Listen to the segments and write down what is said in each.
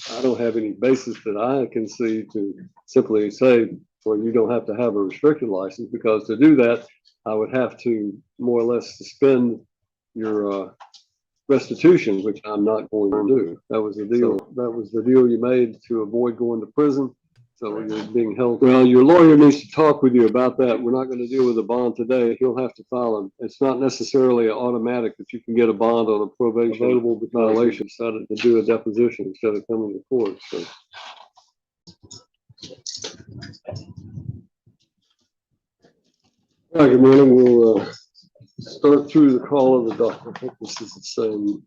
I don't have any basis that I can see to simply say, well, you don't have to have a restricted license, because to do that, I would have to more or less suspend your restitution, which I'm not going to do. That was the deal. That was the deal you made to avoid going to prison. So you're being held. Well, your lawyer needs to talk with you about that. We're not going to deal with a bond today. He'll have to file them. It's not necessarily automatic that you can get a bond on a probation available violation. Decided to do a deposition instead of coming to court. So. All right, good morning. We'll start through the call of the docket. I think this is the same.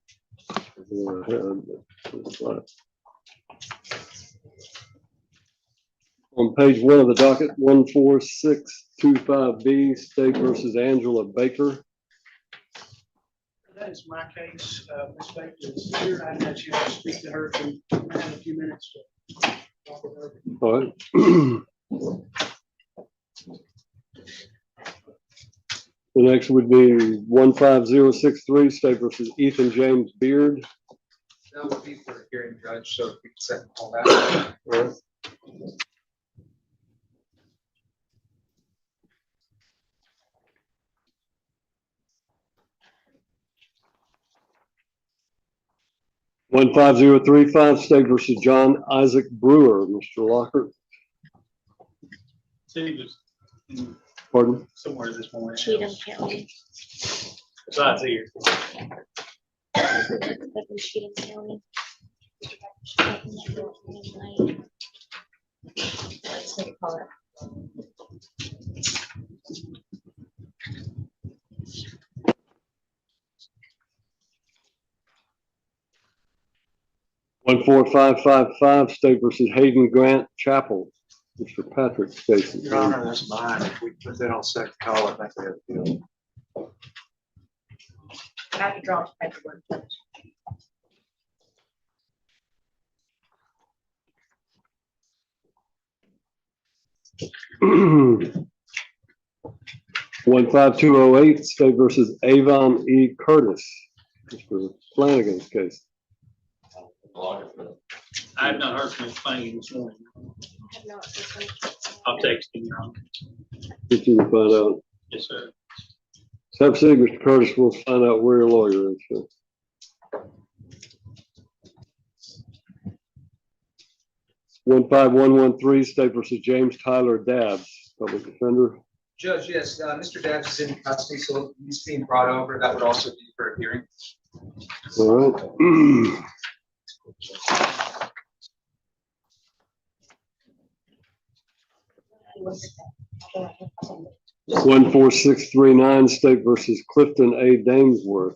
On page 1 of the docket, 14625B, State versus Angela Baker. That is my case. Ms. Baker is here. I had you to speak to her and I have a few minutes to talk with her. All right. The next would be 15063, State versus Ethan James Beard. That would be for a hearing, Judge, so if we can set all that. All right. One 5035, State versus John Isaac Brewer. Mr. Lockhart. He was Pardon? somewhere this morning. Cheatham County. Besides here. Up in Cheatham County. Let's take a call. 14555, State versus Hayden Grant Chapel. Mr. Patrick Stacy. Your Honor, that's mine. If we put that on second call, I think we have to do it. I have to draw paperwork. 15208, State versus Avon E. Curtis. Mr. Flanagan's case. I have not heard from Ms. Flanagan this morning. I have not. I'll text him, Your Honor. Get you to find out. Yes, sir. So have said, Mr. Curtis, we'll find out where your lawyer is. So. 15113, State versus James Tyler Dabbs, public defender. Judge, yes, Mr. Dabbs is in custody, so he's being brought over. That would also be for a hearing. All right. 14639, State versus Clifton A. Damesworth.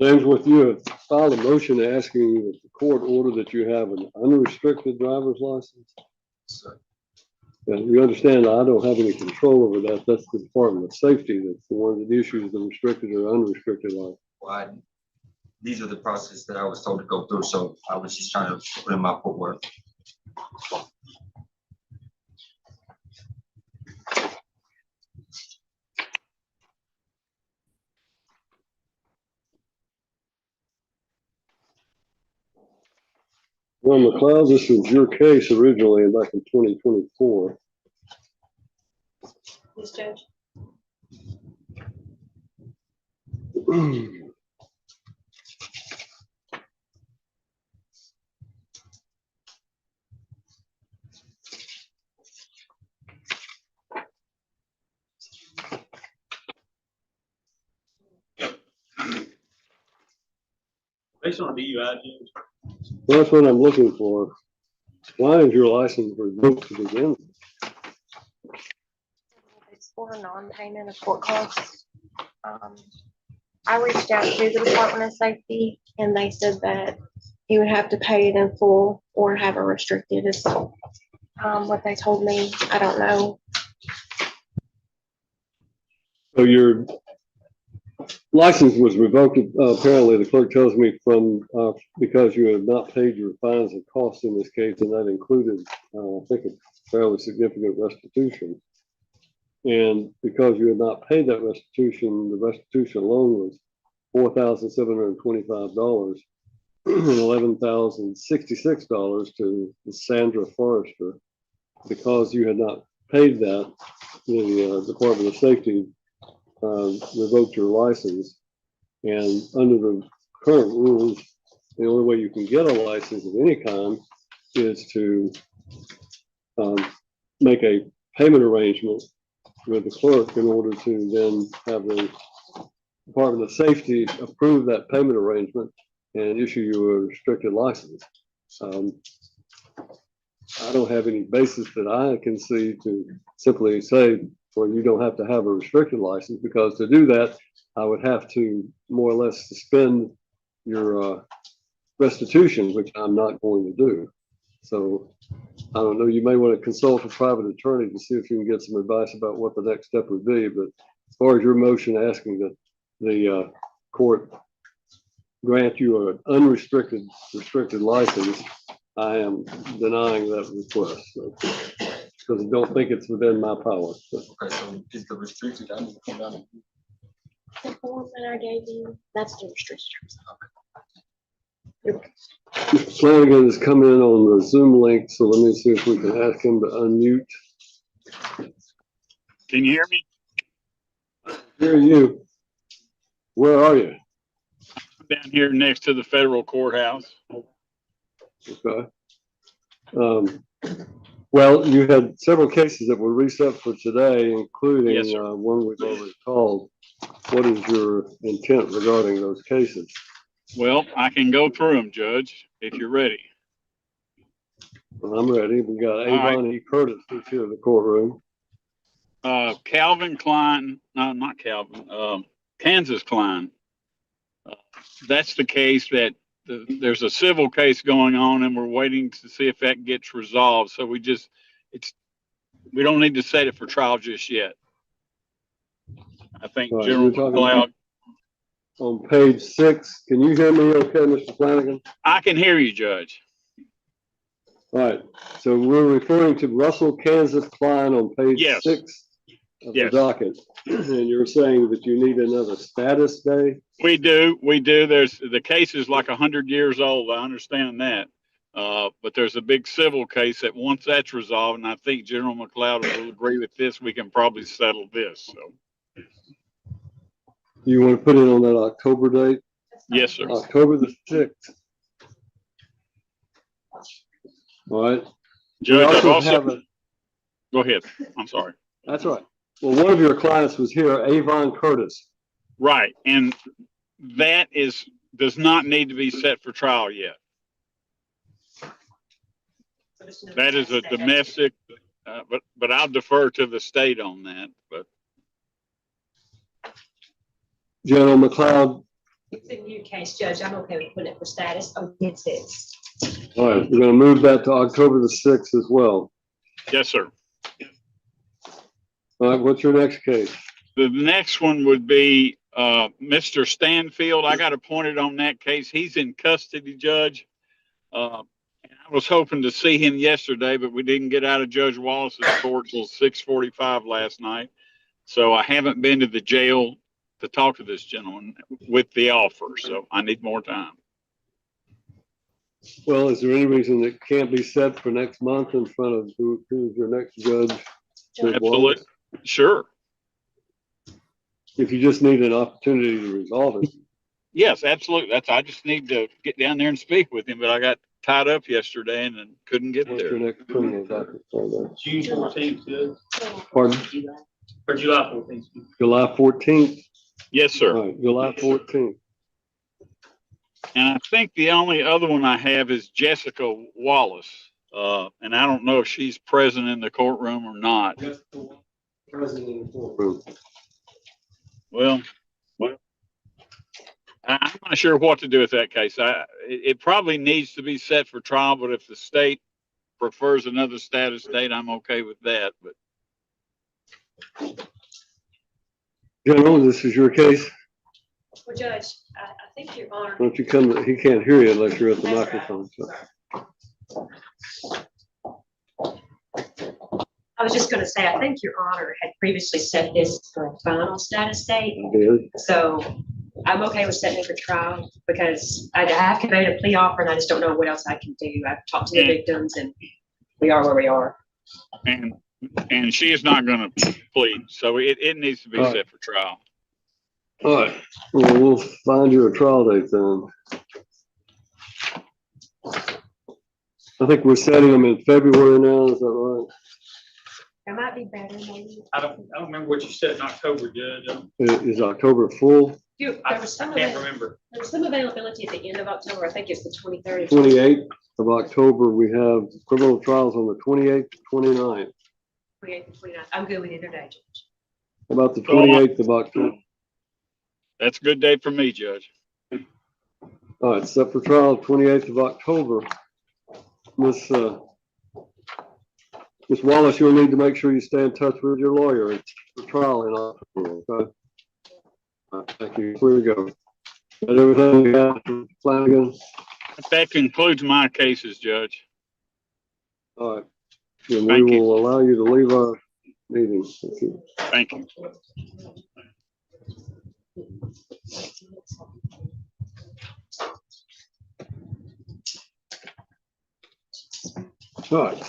Damesworth, you have filed a motion asking that the court order that you have an unrestricted driver's license. So, And you understand I don't have any control over that. That's the Department of Safety that's the one that issues the restricted or unrestricted license. Well, these are the process that I was told to go through, so I was just trying to put in my footwork. Well, McLeod, this was your case originally back in 2024. Yes, Judge. Based on a DUI, Judge. Well, that's what I'm looking for. Why is your license revoked to begin with? It's for non-payment of court costs. I reached out to the Department of Safety and they said that you would have to pay it in full or have it restricted. It's What they told me, I don't know. So your license was revoked, apparently the clerk tells me from, because you have not paid your fines and costs in this case, and that included, I think, a fairly significant restitution. And because you had not paid that restitution, the restitution alone was $4,725 and $11,066 to Sandra Forrester. Because you had not paid that, the Department of Safety revoked your license. And under the current rules, the only way you can get a license of any kind is to make a payment arrangement with the clerk in order to then have the Department of Safety approve that payment arrangement and issue you a restricted license. I don't have any basis that I can see to simply say, well, you don't have to have a restricted license, because to do that, I would have to more or less suspend your restitution, which I'm not going to do. So I don't know, you may want to consult a private attorney to see if you can get some advice about what the next step would be. But as far as your motion asking that the court grant you an restricted license, I am denying that request, because I don't think it's within my power. Okay, so is the restricted, I need to come down. The form that I gave you, that's the restrictions. Mr. Flanagan has come in on the Zoom link, so let me see if we can ask him to unmute. Can you hear me? Hear you. Where are you? I'm down here next to the federal courthouse. Okay. Well, you had several cases that were reset for today, including Yes, sir. one we've already called. What is your intent regarding those cases? Well, I can go through them, Judge, if you're ready. Well, I'm ready. We got All right. Avon E. Curtis who's here in the courtroom. Calvin Klein, no, not Calvin, Kansas Klein. That's the case that there's a civil case going on, and we're waiting to see if that gets resolved. So we don't need to set it for trial just yet. I think Right, General you're talking McLeod. On page 6, can you hear me okay, Mr. Flanagan? I can hear you, Judge. All right, so we're referring to Russell Kansas Klein on page Yes. 6 of the Yes. docket. And you're saying that you need another status day? We do. There's the case is like 100 years old. I understand that. But there's a big civil case that once that's resolved, and I think General McLeod will agree with this, we can probably settle this. So, You want to put it on that October date? yes, sir. October the 6th. All right. Judge, I've We also, have go ahead. I'm sorry. that's right. Well, one of your clients was here, Avon Curtis. Right. And that does not need to be set for trial yet. That is a domestic, but I'll defer to the state on that. But General McLeod. It's a new case, Judge. I'm okay with putting it for status. Oh, it is. All right, we're going to move that to October the 6th as well. yes, sir. All right, what's your next case? The next one would be Mr. Stanfield. I got appointed on that case. He's in custody, Judge. I was hoping to see him yesterday, but we didn't get out of Judge Wallace's court till 6:45 last night. So I haven't been to the jail to talk to this gentleman with the offer. So I need more time. Well, is there any reason it can't be set for next month in front of who's your next judge? Judge Absolutely. Wallace? Sure. If you just need an opportunity to resolve it. Yes, absolutely. I just need to get down there and speak with him, but I got tied up yesterday and then couldn't get What's your there. next criminal docket? June 14th, Judge, Pardon? or July 14th. July 14th? Yes, sir. All right, July 14th. And I think the only other one I have is Jessica Wallace. And I don't know if she's present in the courtroom or not. President in the courtroom. Well, I'm not sure what to do with that case. It probably needs to be set for trial, but if the state prefers another status date, I'm okay with that, but General, this is your case. Well, Judge, I think Your Honor, Why don't you come, he can't hear you unless you're at the That's right. microphone. So. I was just gonna say, I think Your Honor had previously set this for a final status date. I did. So I'm okay with setting it for trial because I have committed a plea offer and I just don't know what else I can do. I've talked to the victims and we are where we are. and she is not gonna plead, so it needs to be All right. set for trial. All right. Well, we'll find you a trial date then. I think we're setting them in February now. Is that right? That might be better, maybe. I don't remember what you said in October, Judge. Is October full? There was some Can't remember. availability at the end of October. I think it's the 23rd. 28th of October. We have criminal trials on the 28th, 29th. 28th and 29th. I'm good with either day, Judge. How about the 28th of October? That's a good date for me, Judge. All right, set for trial 28th of October. Miss Wallace, you'll need to make sure you stay in touch with your lawyer for trial in October. Okay? All right, thank you. Here we go. That everything we have for Flanagan? That concludes my cases, Judge. All right. Then we Thank you. will allow you to leave our meeting. Thank you. Thank you. All right.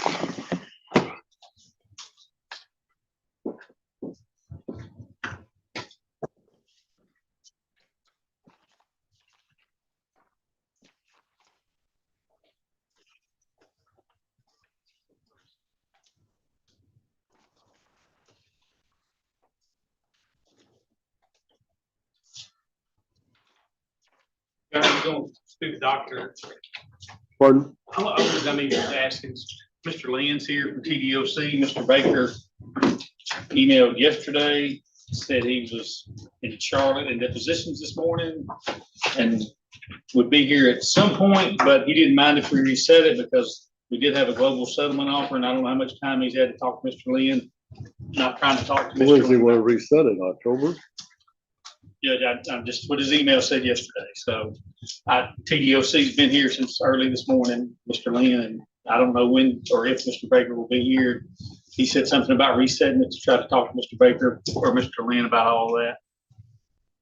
I'm going to speak to the doctor. Pardon? I was asking, Mr. Lynn's here from TDOC. Mr. Baker emailed yesterday, said he was in Charlotte in depositions this morning and would be here at some point, but he didn't mind if we reset it because we did have a global settlement offer and I don't know how much time he's had to talk to Mr. Lynn. Not trying to talk to When Mr. does he Lynn. want to reset it? October? Yeah, I'm just what his email said yesterday. So TDOC's been here since early this morning, Mr. Lynn, and I don't know when or if Mr. Baker will be here. He said something about resetting it to try to talk to Mr. Baker or Mr. Lynn about all of that.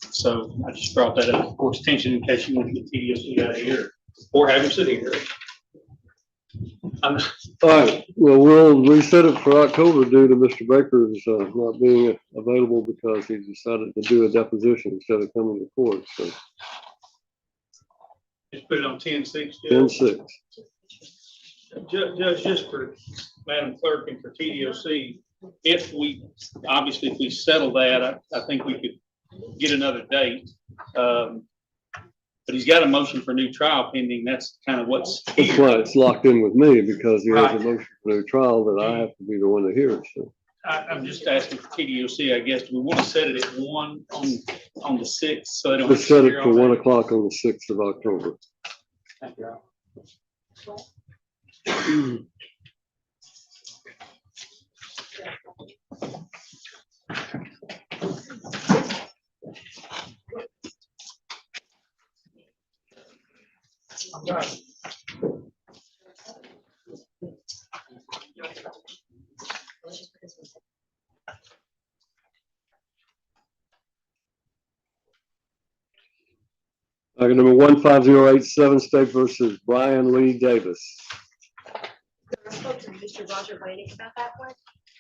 So I just brought that up, of course, attention in case you want to get TDOC out of here or have him sit here. All right, well, we'll reset it for October due to Mr. Baker's not being available because he decided to do a deposition instead of coming to court, so Just put it on 10-6. 10-6. Judge, just for Madam Clerk and for TDOC, if we settle that, I think we could get another date. But he's got a motion for new trial pending. That's kind of what's That's here. why it's locked in with me because he has a Right. motion for new trial that I have to be the one to hear, so. I'm just asking for TDOC, I guess. Do we want to set it at 1 on the 6th? So they don't. Let's set it for 1 o'clock on the 6th of October. Thank you. Number 15087, State versus Brian Lee Davis. I spoke to Mr. Roger Blanick about that one,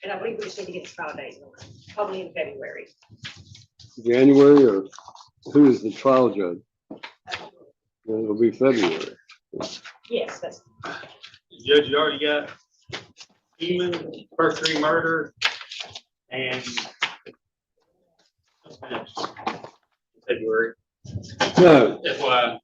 and I believe we just need to get the trial date, probably in February. January, or who is the trial judge? It'll be February. Yes, that's. Judge, you already got Eamon, first degree murder, and February. No, FYI.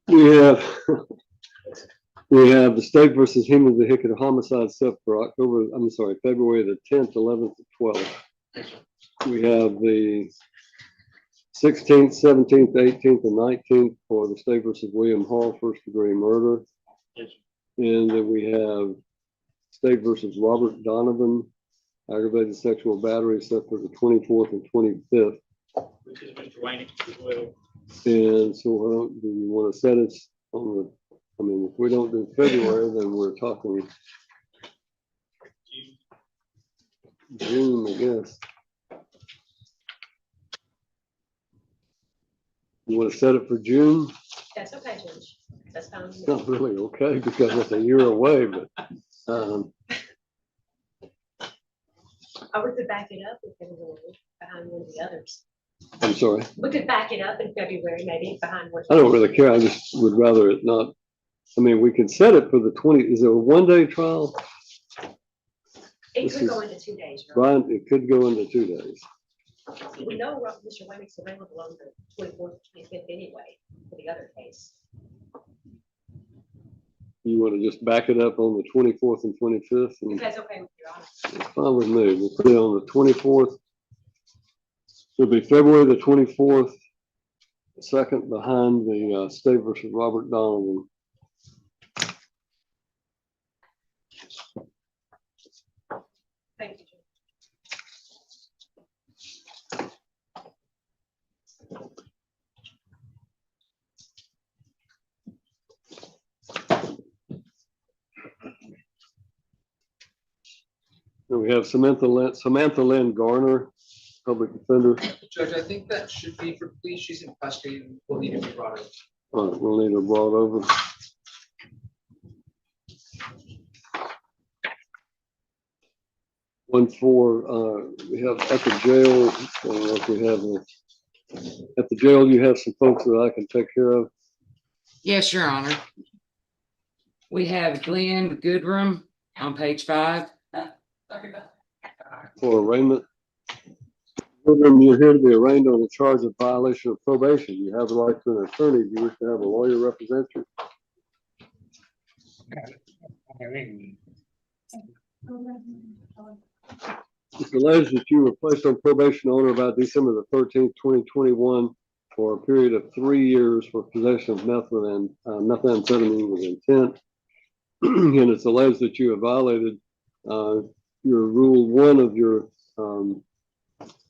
we have the State versus Heman vehicular homicide set for February the 10th, 11th, and 12th. We have the 16th, 17th, 18th, and 19th for the State versus William Hall, first degree murder. Yes. And then we have State versus Robert Donovan, aggravated sexual battery set for the 24th and 25th. Which is Mr. Wayne as well. And so do you want to set it on the, I mean, if we don't do February, then we're talking June, I guess. You want to set it for June? That's okay, Judge. That's fine. with It's me. not really okay because it's a year away, but Or we could back it up in February behind one of the others. I'm sorry. We could back it up in February, maybe behind one. I don't really care. I just would rather it not. I mean, we could set it for the 20. Is it a 1-day trial? It this could go is- into 2 days, right? Brian, it could go into 2 days. We know Mr. Wayne's available on the 24th, 25th anyway, for the other case. You want to just back it up on the 24th and 25th? If And that's okay with your honor. it's fine with me. We'll put it on the 24th. It'll be February the 24th, second behind the State versus Robert Donovan. Thank you, Judge. And we have Samantha Lynn Garner, public defender. Judge, I think that should be for plea. She's in custody and will need to be brought over. All right, we'll need her brought over. One for, we have at the jail, I don't know if we have, at the jail, you have some folks that I can take care of Yes, Your Honor. We have Glenn Goodrum on page 5. for arraignment. Children, you're here to be arraigned on the charge of violation of probation. You have the right to an attorney. Do you wish to have a lawyer represent you? It's alleged that you were placed on probation on or about December the 13th, 2021 for a period of 3 years for possession of methamphetamine with intent. And it's alleged that you have violated your rule 1 of your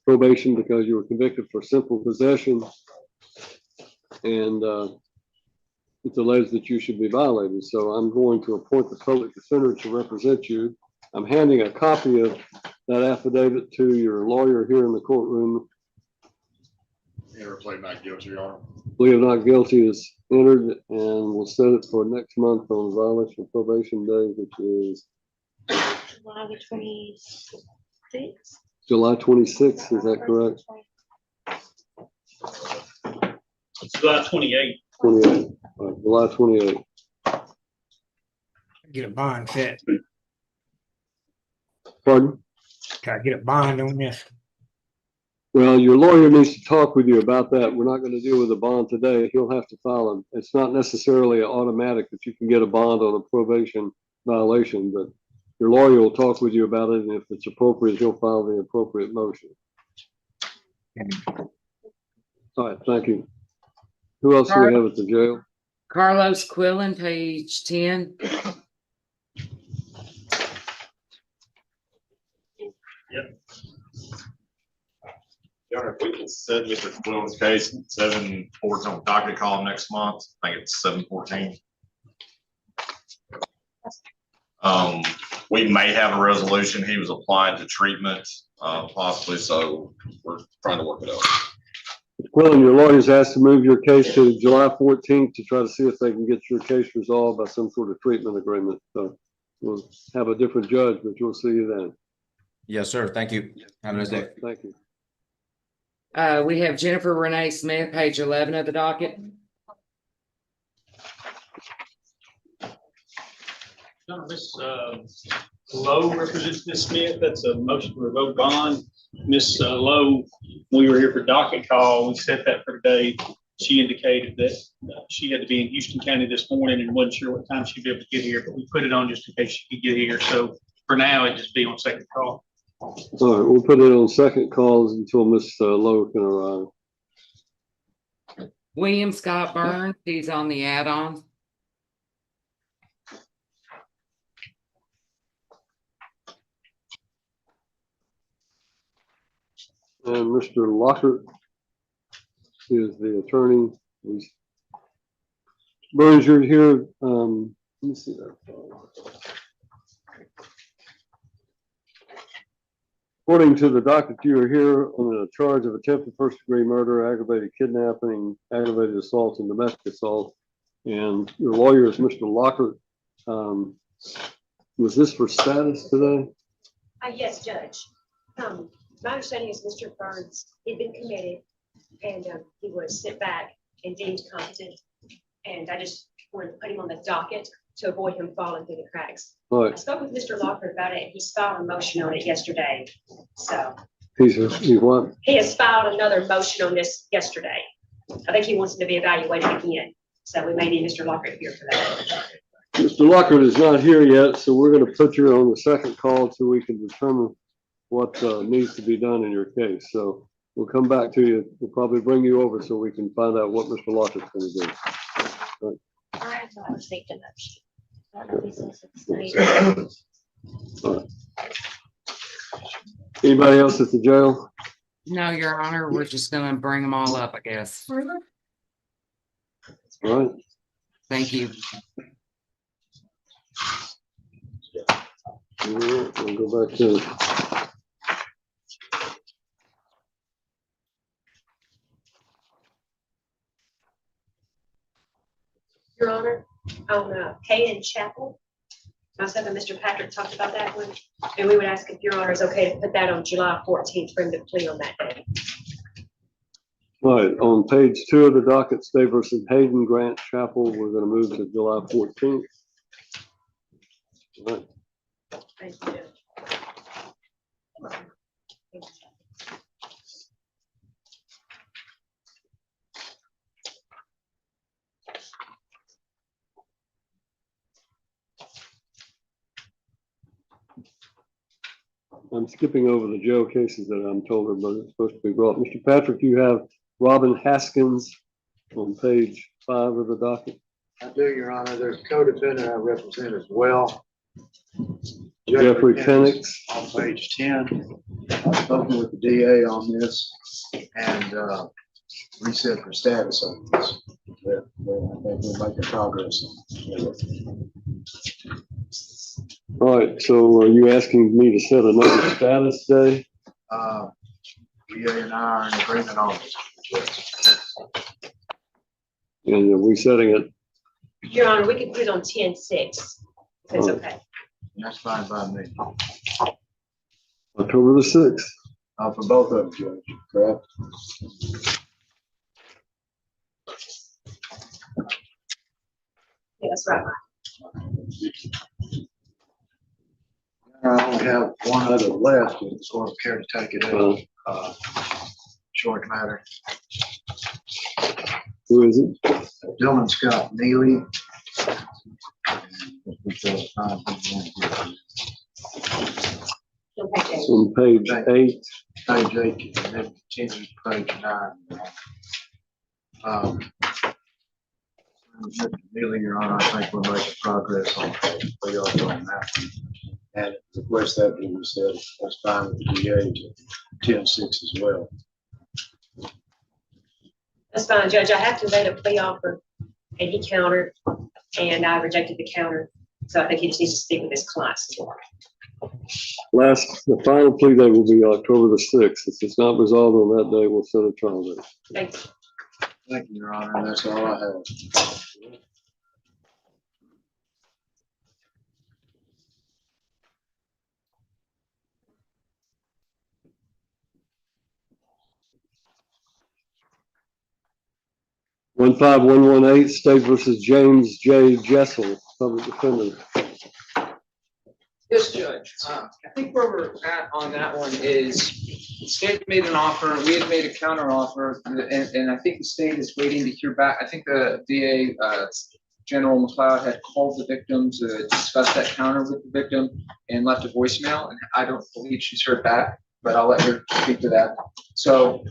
probation because you were convicted for simple possession. And it's alleged that you should be violated. So I'm going to appoint the public defender to represent you. I'm handing a copy of that affidavit to your lawyer here in the courtroom. Enter plea not guilty, Your Honor. Plea of not guilty is entered, and we'll set it for next month on violation of probation day, which is July the 26th. July 26th. Is that correct? July 28th. 28th. All right, July 28th. Get a bond set. Pardon? Can I get a bond on this? Well, your lawyer needs to talk with you about that. We're not going to deal with a bond today. He'll have to file it. It's not necessarily automatic that you can get a bond on a probation violation, but your lawyer will talk with you about it, and if it's appropriate, he'll file the appropriate motion. All right, thank you. Who else do we have at the jail? Carlos Quillen, page 10. Your Honor, if we can set Mr. Quillen's case at 7/14 on docket call next month, I think it's 7/14. We may have a resolution. He was applying to treatment, possibly, so we're trying to work it out. Quillen, your lawyer's asked to move your case to July 14th to try to see if they can get your case resolved by some sort of treatment agreement. So we'll have a different judge, but you'll see you then. Yes, sir. Thank you. Have a nice day. Thank you. We have Jennifer Renee Smith, page 11 of the docket. Miss Lowe represents Miss Smith. That's a motion to revoke bond. Miss Lowe, we were here for docket call. We set that for today. She indicated that she had to be in Houston County this morning and wasn't sure what time she'd be able to get here, but we put it on just in case she could get here. So for now, it'd just be on second call. All right, we'll put it on second calls until Miss Lowe can arrive. William Scott Burns, he's on the add-on. And Mr. Lockhart is the attorney. Burns, you're here. Let me see that. According to the docket, you are here on a charge of attempted first-degree murder, aggravated kidnapping, aggravated assault, and domestic assault. And your lawyer is Mr. Lockhart. Was this for status today? Yes, Judge. My understanding is Mr. Burns, he'd been committed and he was sent back and deemed competent. And I just wanted to put him on the docket to avoid him falling through the cracks. All I right. spoke with Mr. Lockhart about it. He's filed a motion on it yesterday. So He's what? he has filed another motion on this yesterday. I think he wants it to be evaluated again. So we may need Mr. Lockhart here for that. Mr. Lockhart is not here yet, so we're going to put you on the second call so we can determine what needs to be done in your case. So we'll come back to you. We'll probably bring you over so we can find out what Mr. Lockhart's going to do. I have not received a motion. I don't know if he says it's late. All right. Anybody else at the jail? No, Your Honor, we're just gonna bring them all up, I guess. All right. Thank you. All right, we'll go back to. Your Honor, on Caden Chapel, myself and Mr. Patrick talked about that one, and we would ask if Your Honor is okay to put that on July 14th for him to plea on that day. All right, on page 2 of the docket, State versus Hayden Grant Chapel, we're going to move to July 14th. All right. Thank you. I'm skipping over the jail cases that I'm told are supposed to be brought. Mr. Patrick, you have Robin Haskins on page 5 of the docket. I do, Your Honor. There's a co-defendant I represent as well. Jeffrey Penix. On page 10. I've spoken with the DA on this and we said for status on this. That I think we're making progress. All right, so are you asking me to set another status day? DA and I are in agreement on this. And are we setting it? Your Honor, we could put it on 10-6. If it's okay. That's fine by me. October the 6th. For both of them, Judge, correct? Yeah, that's right. I only have one other left. If the court care to take it out. Short matter. Who is it? Dylan Scott Neely. On page 8. Page 8, and then continue to page 9. Neely, Your Honor, I think we're making progress on that. And request that be said, that's fine with the DA to 10-6 as well. That's fine, Judge. I have to made a plea offer and he countered and I rejected the counter. So I think he just needs to speak with his clients. The final plea date will be October the 6th. If it's not resolved on that day, we'll set a trial date. Thank you. Thank you, Your Honor. That's all I have. One 15118 State versus James J. Jessel, public defender. Yes, Judge. I think where we're at on that one is the state made an offer, we had made a counter offer, and I think the state is waiting to hear back. I think the DA, General McLeod, had called the victim to discuss that counter with the victim and left a voicemail, and I don't believe she's heard back, but I'll let her speak to that. So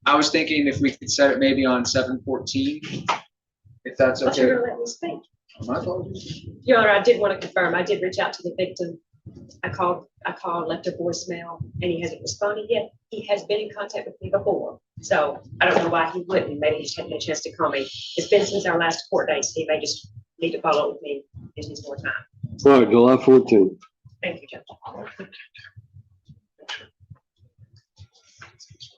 I was thinking if we could set it maybe on 7/14, if that's I thought you okay. were gonna let me speak. My apologies. Your Honor, I did want to confirm, I did reach out to the victim I called, left a voicemail, and he hasn't responded yet. He has been in contact with me before, so I don't know why he wouldn't. Maybe he just hadn't had a chance to call me. It's been since our last court date, Steve. I just need to follow up with me. It needs more time. All right, July 14th. Thank you, Judge.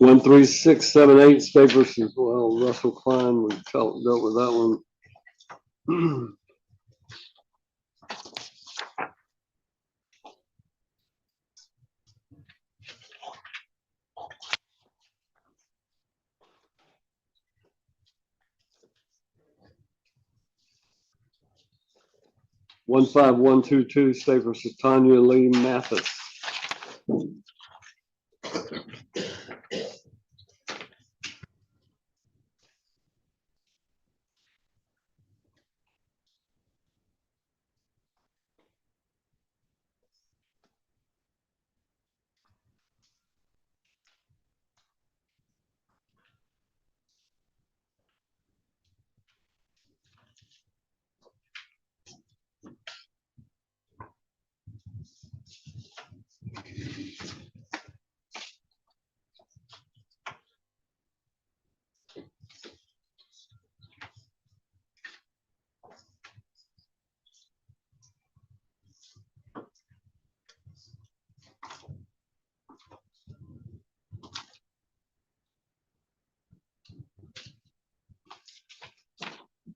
13678 State versus Russell Klein. We dealt with that one. 15122 State versus Tanya Lee Mathis.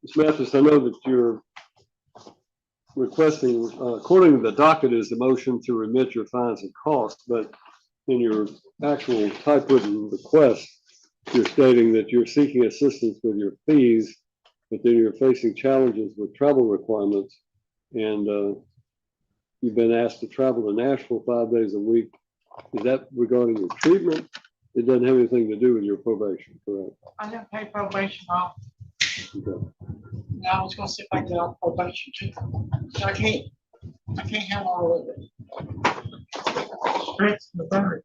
Ms. Mathis, I know that you're requesting, according to the docket, is the motion to remit your fines and costs, but in your actual typewritten request, you're stating that you're seeking assistance with your fees, but then you're facing challenges with travel requirements, and you've been asked to travel to Nashville 5 days a week. Is that regarding your treatment? It doesn't have anything to do with your probation, correct? I didn't pay probation off. Okay. I was gonna see if I can get off probation too. So I can't have all of it. Stress the bird.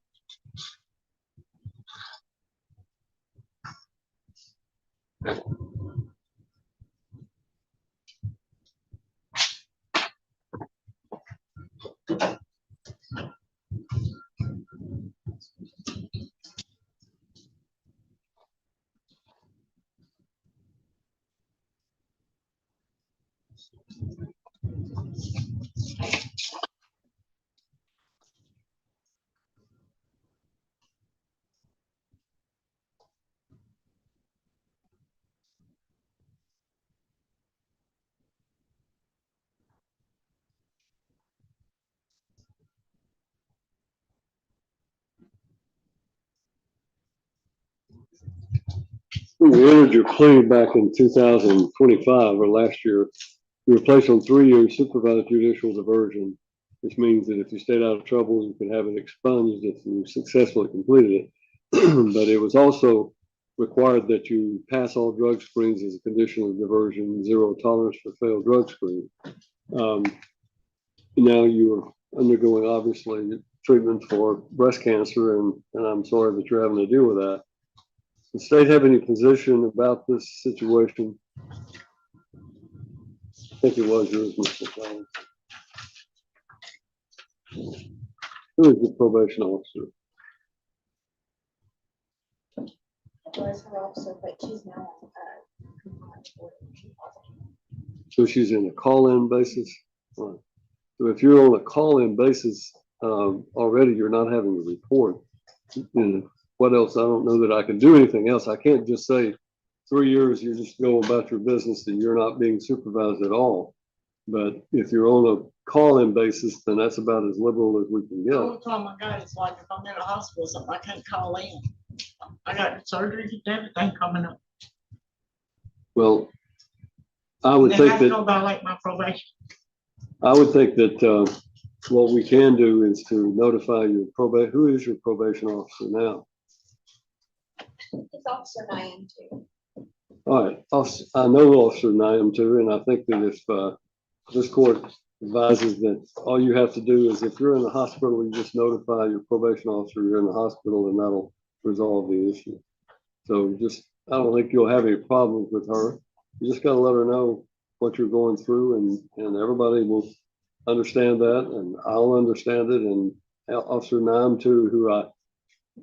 You entered your plea back in 2025 or last year. You were placed on 3 years supervised judicial diversion, which means that if you stayed out of trouble, you could have it expunged if you successfully completed it. But it was also required that you pass all drug screens as a condition of diversion, 0 tolerance for failed drug screen. Now you are undergoing, obviously, treatment for breast cancer, and I'm sorry that you're having to deal with that. Does the state have any position about this situation? I think it was yours, Mr. Collins. Who is the probation officer? I was her officer, but she's now So she's in a call-in basis? Right. So if you're on a call-in basis, already you're not having to report. And what else? I don't know that I can do anything else. I can't just say 3 years, you just go about your business and you're not being supervised at all. But if you're on a call-in basis, then that's about as liberal as we can The get. only time I got is like if I'm in a hospital or something, I can't call in. I got surgery, everything coming up. Well, I would Then think have to that go violate my probation. I would think that what we can do is to notify your probation. Who is your probation officer now? It's Officer Diane too. All right, I know Officer Niam too, and I think that if this court advises that all you have to do is if you're in the hospital, you just notify your probation officer you're in the hospital, and that'll resolve the issue. So I don't think you'll have any problems with her. You just got to let her know what you're going through, and everybody will understand that, and I'll understand it, and Officer Nam too, who I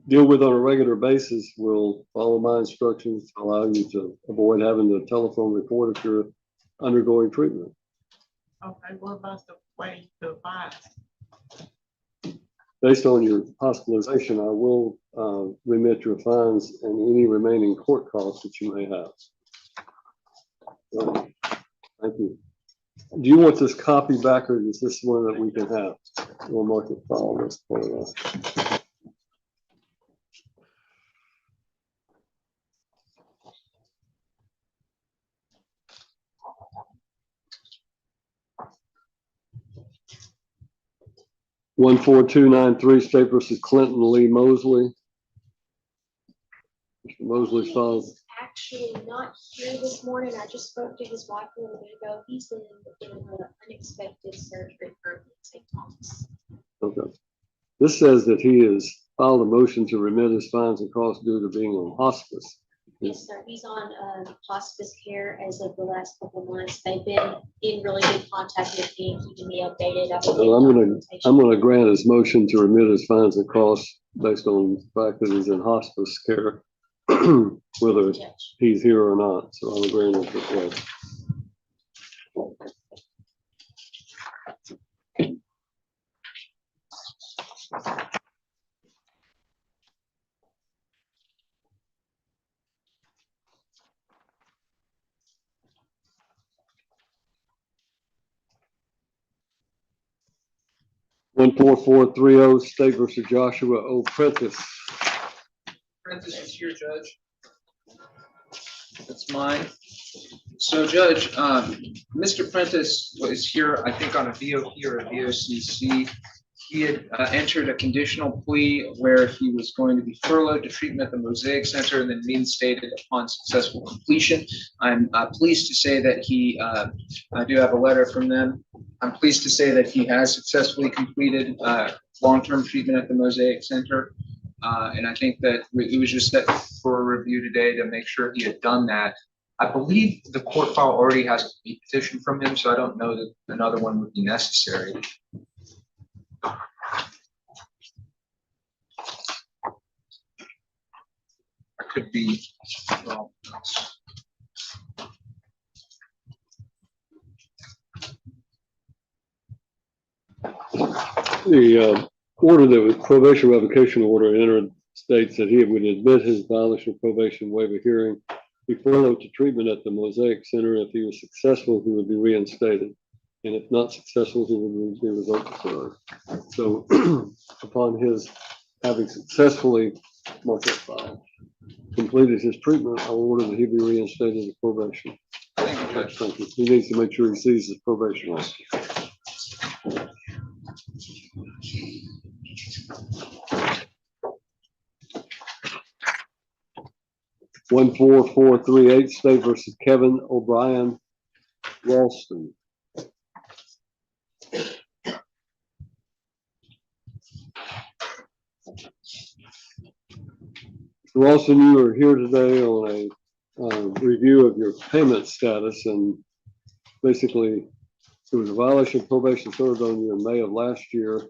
deal with on a regular basis, will follow my instructions to allow you to avoid having to telephone report if you're undergoing treatment. Okay, what about the way to advise? Based on your hospitalization, I will remit your fines and any remaining court costs that you may have. So, thank you. Do you want this copy back, or is this one that we can have? We'll mark it file this part of that. 14293 State versus Clinton Lee Mosley. Mr. Mosley filed. He's actually not here this morning. I just spoke to his wife a little bit ago. He's in an unexpected surgery for St. Thomas. Okay. This says that he has filed a motion to remit his fines and costs due to being on hospice. Yes, sir. He's on hospice care as of the last couple of months. They've been in really good contact with me, keeping me updated. Well, I'm gonna grant his motion to remit his fines and costs based on the fact that he's in hospice care, whether he's here or not. So I'm granting it this way. 14430 State versus Joshua O. Prentice. Prentice is here, Judge. That's mine. So, Judge, Mr. Prentice was here, I think, on a VOP or a VOCC. He had entered a conditional plea where he was going to be furloughed to treatment at the Mosaic Center and then reinstated upon successful completion. I'm pleased to say that I do have a letter from them. I'm pleased to say that he has successfully completed long-term treatment at the Mosaic Center. And I think that it was just set for a review today to make sure he had done that. I believe the court file already has a plea petition from him, so I don't know that another one would be necessary. I could be wrong. The order that was probation revocation order entered states that he would admit his violation of probation, waive a hearing, be furloughed to treatment at the Mosaic Center. If he was successful, he would be reinstated. And if not successful, he would be revoked to serve. So upon his having successfully completed his treatment, I order that he be reinstated to probation. Thank you. He needs to make sure he sees his probation officer. One 14438 State versus Kevin O'Brien Ralston. Ralston, you are here today on a review of your payment status, and basically there was a violation of probation served on you in May of last year,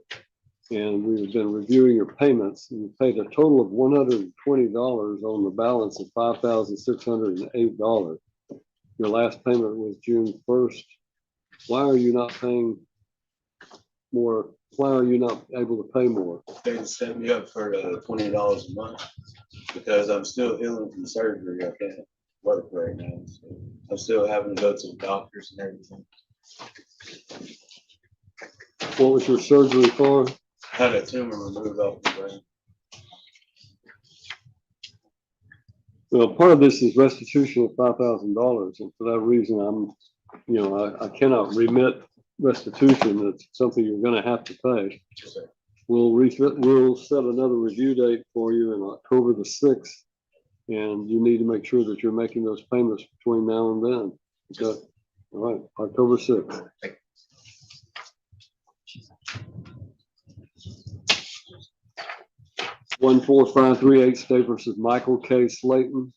and we've been reviewing your payments. You paid a total of $120 on the balance of $5,608. Your last payment was June 1st. Why are you not paying more? Why are you not able to pay more? They set me up for $20 a month because I'm still healing from surgery. I can't work right now. So I'm still having to go to the doctors and everything. What was your surgery for? I had a tumor removed off the brain. Well, part of this is restitution of $5,000, and for that reason, I cannot remit restitution. It's something you're going to have to pay. We'll set another review date for you in October the 6th, and you need to make sure that you're making those payments between now and then. Okay. All right, October 6th. 14538 State versus Michael K. Slayton.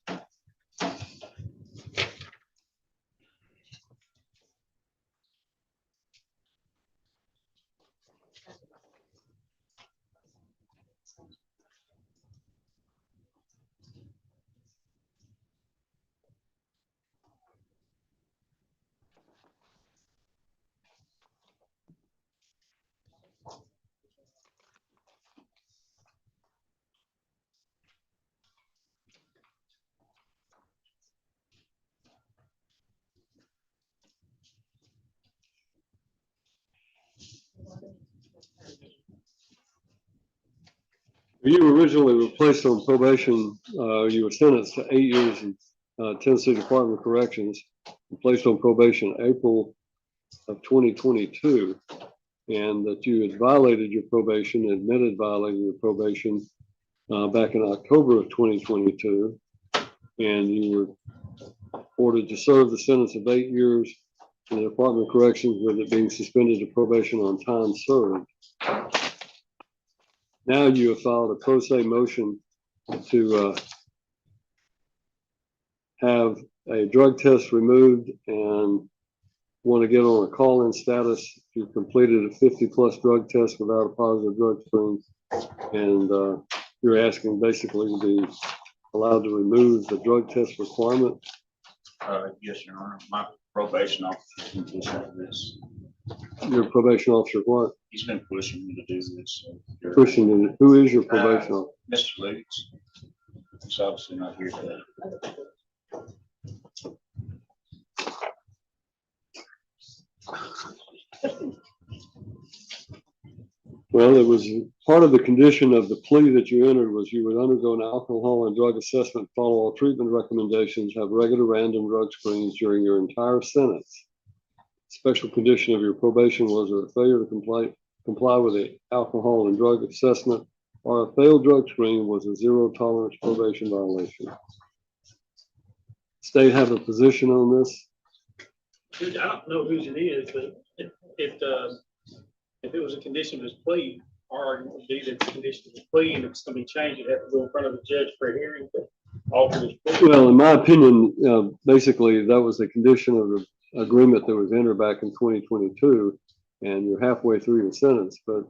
You originally were placed on probation. You were sentenced to 8 years in Tennessee Department of Corrections, and placed on probation April of 2022, and that you had violated your probation, admitted violating your probation back in October of 2022, and you were ordered to serve the sentence of 8 years in the Department of Corrections, with it being suspended to probation on time served. Now you have filed a pro se motion to have a drug test removed and want to get on a call-in status. You completed a 50+ drug test without a positive drug screen, and you're asking basically to be allowed to remove the drug test requirement. Yes, Your Honor. My probation officer can push for this. Your probation officer, what? He's been pushing me to do this. So Pushing you. Who is your probation officer? Mr. Lutz. He's obviously not here today. Well, it was part of the condition of the plea that you entered was you would undergo an alcohol and drug assessment, follow all treatment recommendations, have regular random drug screens during your entire sentence. Special condition of your probation was a failure to comply with the alcohol and drug assessment, or a failed drug screen was a zero tolerance probation violation. State have a position on this? I don't know whose it is, but if it was a condition of his plea, our argument would be that it's a condition of his plea, and if it's going to be changed, you'd have to go in front of the judge for a hearing to alter his plea. Well, in my opinion, basically that was the condition of the agreement that was entered back in 2022, and you're halfway through your sentence. But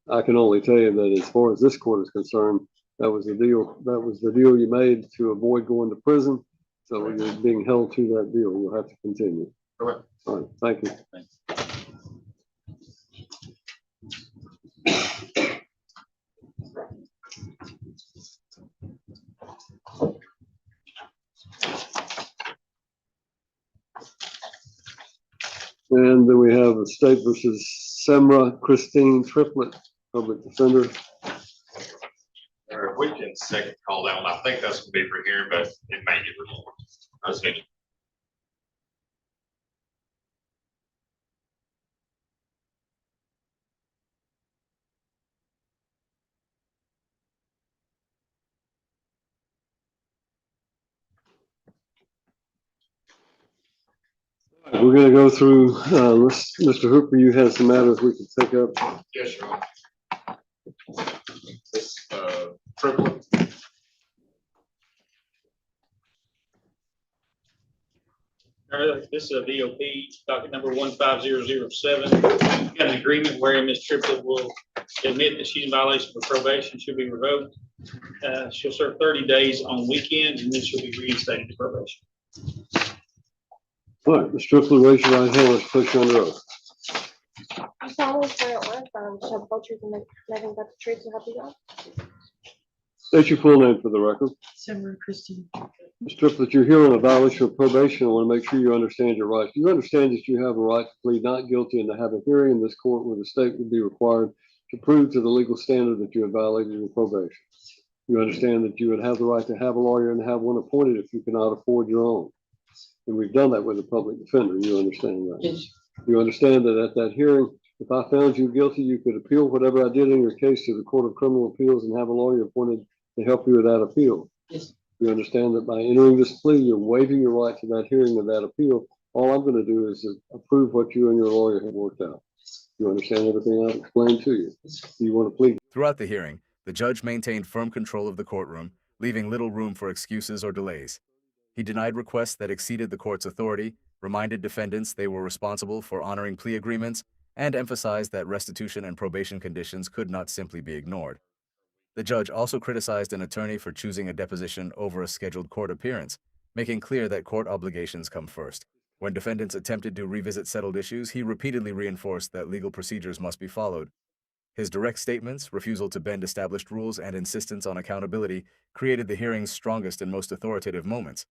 I can only tell you that as far as this court is concerned, that was the deal. That was the deal you made to avoid going to prison. So you're being held to that deal. You'll have to continue. Correct. All right. Thank you. And then we have a State versus Semra Christine Triplett, public defender. Or if we can second call that one, I think that's gonna be for here, but it may get removed. I was thinking. We're going to go through, Mr. Hooper, you have some matters we can take up. Yes, Your Honor. This, Triplett. This is a DOP, docket number 15007. Got an agreement where Ms. Triplett will admit that she's in violation of probation, she'll be revoked. She'll serve 30 days on weekends, and then she'll be reinstated to probation. All right, Ms. Triplett, raise your right hand. Let's place you under oath. I solemnly swear at work, shall the whole truth and nothing but the truth to help you God. State your full name for the record. Semra Christine. Ms. Triplett, you're here on a violation of probation. I want to make sure you understand your rights. You understand that you have a right to plead not guilty and to have a hearing in this court where the state would be required to prove to the legal standard that you have violated your probation. You understand that you would have the right to have a lawyer and have one appointed if you cannot afford your own. And we've done that with a public defender. You understand that? Yes. You understand that at that hearing, if I found you guilty, you could appeal whatever I did in your case to the Court of Criminal Appeals and have a lawyer appointed to help you with that appeal. Yes. You understand that by entering this plea, you're waiving your right to that hearing of that appeal. All I'm going to do is approve what you and your lawyer have worked out. You understand everything I've explained to you? Do you want to plead? Throughout the hearing, the judge maintained firm control of the courtroom, leaving little room for excuses or delays. He denied requests that exceeded the court's authority, reminded defendants they were responsible for honoring plea agreements, and emphasized that restitution and probation conditions could not simply be ignored. The judge also criticized an attorney for choosing a deposition over a scheduled court appearance, making clear that court obligations come first. When defendants attempted to revisit settled issues, he repeatedly reinforced that legal procedures must be followed. His direct statements, refusal to bend established rules, and insistence on accountability created the hearing's strongest and most authoritative moments.